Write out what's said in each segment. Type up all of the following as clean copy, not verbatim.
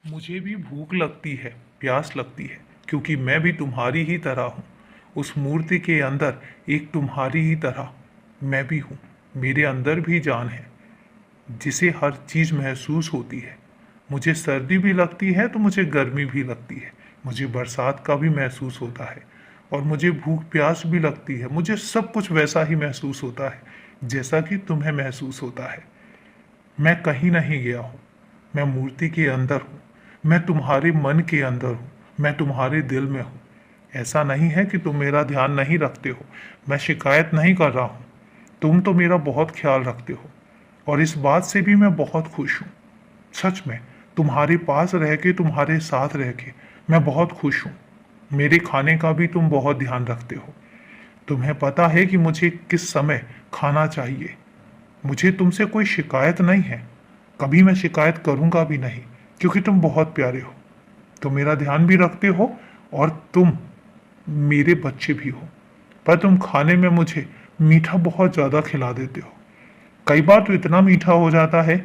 मुझे भी भूख लगती है, प्यास लगती है, क्योंकि मैं भी तुम्हारी ही तरह हूँ। उस मूर्ति के अंदर एक तुम्हारी ही तरह मैं भी हूँ। मेरे अंदर भी जान है, जिसे हर चीज़ महसूस होती है। मुझे सर्दी भी लगती है तो मुझे गर्मी भी लगती है। मुझे बरसात का भी महसूस होता है और मुझे भूख प्यास भी लगती है। मुझे सब कुछ वैसा ही महसूस होता है जैसा कि तुम्हें महसूस होता है। मैं कहीं नहीं गया हूँ, मैं मूर्ति के अंदर हूँ। मैं तुम्हारे मन के अंदर हूँ, मैं तुम्हारे दिल में हूँ। ऐसा नहीं है कि तुम मेरा ध्यान नहीं रखते हो। मैं शिकायत नहीं कर रहा हूँ, तुम तो मेरा बहुत ख्याल रखते हो और इस बात से भी मैं बहुत खुश हूँ। सच में, तुम्हारे पास रह के, तुम्हारे साथ रह के मैं बहुत खुश हूँ। मेरे खाने का भी तुम बहुत ध्यान रखते हो। तुम्हें पता है कि मुझे किस समय खाना चाहिए। मुझे तुमसे कोई शिकायत नहीं है, कभी मैं शिकायत करूंगा भी नहीं, क्योंकि तुम बहुत प्यारे हो। तुम मेरा ध्यान भी रखते हो और तुम मेरे बच्चे भी हो। पर तुम खाने में मुझे मीठा बहुत ज़्यादा खिला देते हो। कई बार तो इतना मीठा हो जाता है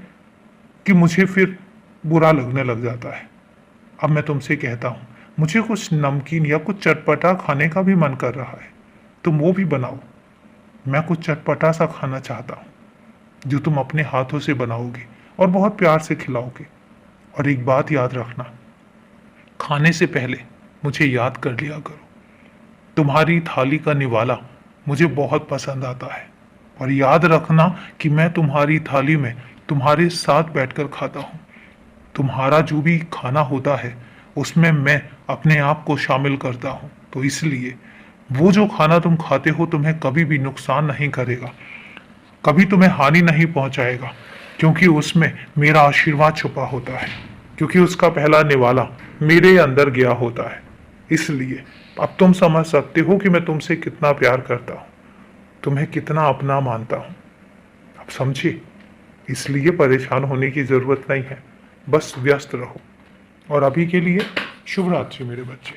कि मुझे फिर बुरा लगने लग जाता है। अब मैं तुमसे कहता हूँ, मुझे कुछ नमकीन या कुछ चटपटा खाने का भी मन कर रहा है। तुम वो भी बनाओ। मैं कुछ चटपटा सा खाना चाहता हूँ जो तुम अपने हाथों से बनाओगे और बहुत प्यार से खिलाओगे। और एक बात याद रखना, खाने से पहले मुझे याद कर लिया करो। तुम्हारी थाली का निवाला मुझे बहुत पसंद आता है। और याद रखना कि मैं तुम्हारी थाली में तुम्हारे साथ बैठकर खाता हूँ। तुम्हारा जो भी खाना होता है उसमें मैं अपने आप को शामिल करता हूँ, तो इसलिए वो जो खाना तुम खाते हो तुम्हें कभी भी नुकसान नहीं करेगा, कभी तुम्हें हानि नहीं पहुंचाएगा, क्योंकि उसमें मेरा आशीर्वाद छुपा होता है, क्योंकि उसका पहला निवाला मेरे अंदर गया होता है। इसलिए अब तुम समझ सकते हो कि मैं तुमसे कितना प्यार करता हूँ, तुम्हें कितना अपना मानता हूँ। अब समझे? इसलिए परेशान होने की जरूरत नहीं है, बस व्यस्त रहो। और अभी के लिए शुभ रात्रि मेरे बच्चे।